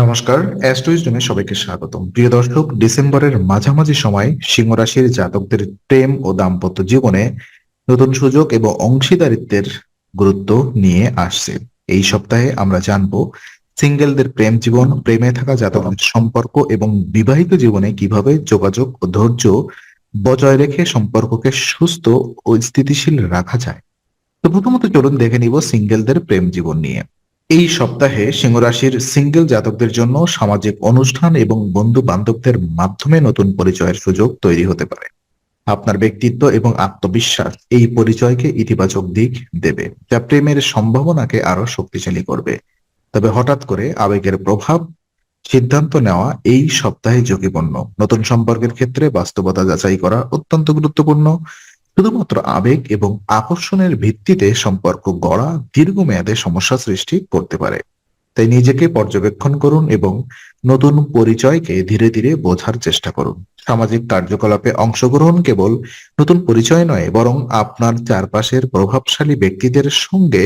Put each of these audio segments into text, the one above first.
নমস্কার, অ্যাস্ট্রোইজমে সবাইকে স্বাগতম। প্রিয় দর্শক, ডিসেম্বরের মাঝামাঝি সময় সিংহ রাশির জাতকদের প্রেম ও দাম্পত্য জীবনে নতুন সুযোগ এবং অংশীদারিত্বের গুরুত্ব নিয়ে আসছে। এই সপ্তাহে আমরা জানবো সিঙ্গেলদের প্রেম জীবন, প্রেমে থাকা জাতকদের সম্পর্ক এবং বিবাহিত জীবনে কিভাবে যোগাযোগ ও ধৈর্য বজায় রেখে সম্পর্ককে সুস্থ ও স্থিতিশীল রাখা যায়। তো প্রথমত চলুন দেখে নিব সিঙ্গেলদের প্রেম জীবন নিয়ে। এই সপ্তাহে সিংহ রাশির সিঙ্গেল জাতকদের জন্য সামাজিক অনুষ্ঠান এবং বন্ধু বান্ধবদের মাধ্যমে নতুন পরিচয়ের সুযোগ তৈরি হতে পারে। আপনার ব্যক্তিত্ব এবং আত্মবিশ্বাস এই পরিচয়কে ইতিবাচক দিক দেবে, যা প্রেমের সম্ভাবনাকে আরো শক্তিশালী করবে। তবে হঠাৎ করে আবেগের প্রভাব সিদ্ধান্ত নেওয়া এই সপ্তাহে ঝুঁকিপূর্ণ। নতুন সম্পর্কের ক্ষেত্রে বাস্তবতা যাচাই করা অত্যন্ত গুরুত্বপূর্ণ। শুধুমাত্র আবেগ এবং আকর্ষণের ভিত্তিতে সম্পর্ক গড়া দীর্ঘমেয়াদে সমস্যা সৃষ্টি করতে পারে। তাই নিজেকে পর্যবেক্ষণ করুন এবং নতুন পরিচয়কে ধীরে ধীরে বোঝার চেষ্টা করুন। সামাজিক কার্যকলাপে অংশগ্রহণ কেবল নতুন পরিচয় নয়, বরং আপনার চারপাশের প্রভাবশালী ব্যক্তিদের সঙ্গে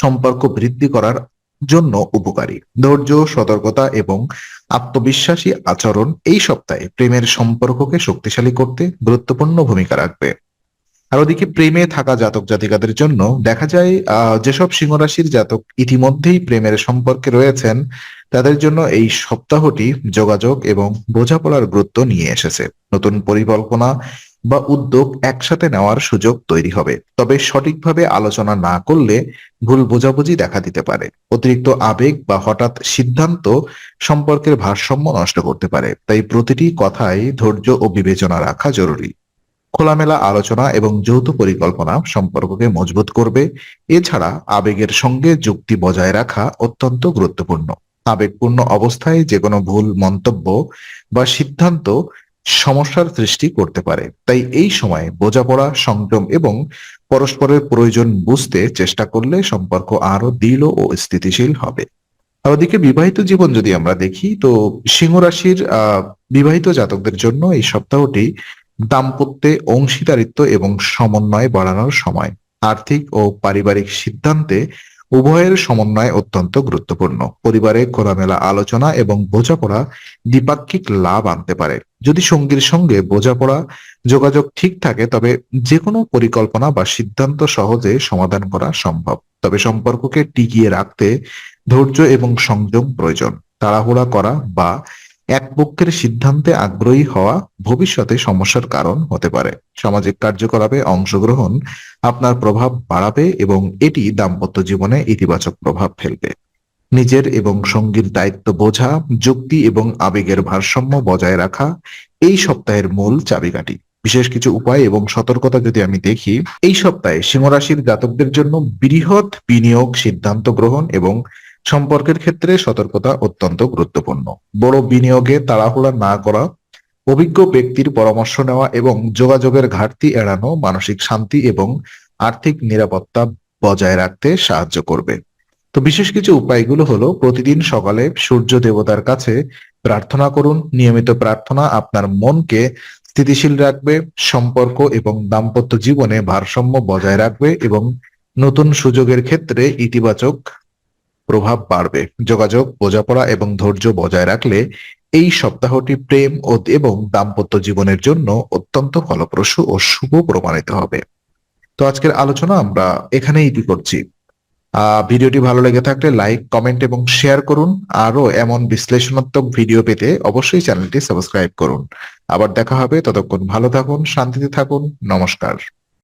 সম্পর্ক বৃদ্ধি করার জন্য উপকারী। ধৈর্য, সতর্কতা এবং আত্মবিশ্বাসী আচরণ এই সপ্তাহে প্রেমের সম্পর্ককে শক্তিশালী করতে গুরুত্বপূর্ণ ভূমিকা রাখবে। আর ওদিকে প্রেমে থাকা জাতক জাতিকাদের জন্য দেখা যায় যেসব সিংহ রাশির জাতক ইতিমধ্যেই প্রেমের সম্পর্কে রয়েছেন, তাদের জন্য এই সপ্তাহটি যোগাযোগ এবং বোঝাপড়ার গুরুত্ব নিয়ে এসেছে। নতুন পরিকল্পনা বা উদ্যোগ একসাথে নেওয়ার সুযোগ তৈরি হবে, তবে সঠিকভাবে আলোচনা না করলে ভুল বোঝাবুঝি দেখা দিতে পারে। অতিরিক্ত আবেগ বা হঠাৎ সিদ্ধান্ত সম্পর্কের ভারসাম্য নষ্ট করতে পারে, তাই প্রতিটি কথায় ধৈর্য ও বিবেচনা রাখা জরুরি। খোলামেলা আলোচনা এবং যৌথ পরিকল্পনা সম্পর্ককে মজবুত করবে। এছাড়া আবেগের সঙ্গে যুক্তি বজায় রাখা অত্যন্ত গুরুত্বপূর্ণ। আবেগপূর্ণ অবস্থায় যে কোনো ভুল মন্তব্য বা সিদ্ধান্ত সমস্যার সৃষ্টি করতে পারে, তাই এই সময় বোঝাপড়া, সংযম এবং পরস্পরের প্রয়োজন বুঝতে চেষ্টা করলে সম্পর্ক আরো দৃঢ় ও স্থিতিশীল হবে। আর ওদিকে বিবাহিত জীবন যদি আমরা দেখি, তো সিংহ রাশির বিবাহিত জাতকদের জন্য এই সপ্তাহটি দাম্পত্যে অংশীদারিত্ব এবং সমন্বয় বাড়ানোর সময়। আর্থিক ও পারিবারিক সিদ্ধান্তে উভয়ের সমন্বয় অত্যন্ত গুরুত্বপূর্ণ। পরিবারে খোলামেলা আলোচনা এবং বোঝাপড়া দ্বিপাক্ষিক লাভ আনতে পারে। যদি সঙ্গীর সঙ্গে বোঝাপড়া যোগাযোগ ঠিক থাকে, তবে যে কোনো পরিকল্পনা বা সিদ্ধান্ত সহজে সমাধান করা সম্ভব। তবে সম্পর্ককে টিকিয়ে রাখতে ধৈর্য এবং সংযম প্রয়োজন। তাড়াহুড়া করা বা এক পক্ষের সিদ্ধান্তে আগ্রহী হওয়া ভবিষ্যতে সমস্যার কারণ হতে পারে। সামাজিক কার্যকলাপে অংশগ্রহণ আপনার প্রভাব বাড়াবে এবং এটি দাম্পত্য জীবনে ইতিবাচক প্রভাব ফেলবে। নিজের এবং সঙ্গীর দায়িত্ব বোঝা, যুক্তি এবং আবেগের ভারসাম্য বজায় রাখা এই সপ্তাহের মূল চাবিকাঠি। বিশেষ কিছু উপায় এবং সতর্কতা যদি আমি দেখি, এই সপ্তাহে সিংহ রাশির জাতকদের জন্য বৃহৎ বিনিয়োগ, সিদ্ধান্ত গ্রহণ এবং সম্পর্কের ক্ষেত্রে সতর্কতা অত্যন্ত গুরুত্বপূর্ণ। বড় বিনিয়োগে তাড়াহুড়া না করা, অভিজ্ঞ ব্যক্তির পরামর্শ নেওয়া এবং যোগাযোগের ঘাটতি এড়ানো মানসিক শান্তি এবং আর্থিক নিরাপত্তা বজায় রাখতে সাহায্য করবে। তো বিশেষ কিছু উপায়গুলো হলো, প্রতিদিন সকালে সূর্য দেবতার কাছে প্রার্থনা করুন। নিয়মিত প্রার্থনা আপনার মনকে স্থিতিশীল রাখবে, সম্পর্ক এবং দাম্পত্য জীবনে ভারসাম্য বজায় রাখবে এবং নতুন সুযোগের ক্ষেত্রে ইতিবাচক প্রভাব বাড়বে। যোগাযোগ, বোঝাপড়া এবং ধৈর্য বজায় রাখলে এই সপ্তাহটি প্রেম এবং দাম্পত্য জীবনের জন্য অত্যন্ত ফলপ্রসূ ও শুভ প্রমাণিত হবে। তো আজকের আলোচনা আমরা এখানেই ইতি করছি। ভিডিওটি ভালো লেগে থাকলে লাইক, কমেন্ট এবং শেয়ার করুন। আরো এমন বিশ্লেষণাত্মক ভিডিও পেতে অবশ্যই চ্যানেলটি সাবস্ক্রাইব করুন। আবার দেখা হবে, ততক্ষণ ভালো থাকুন, শান্তিতে থাকুন। নমস্কার।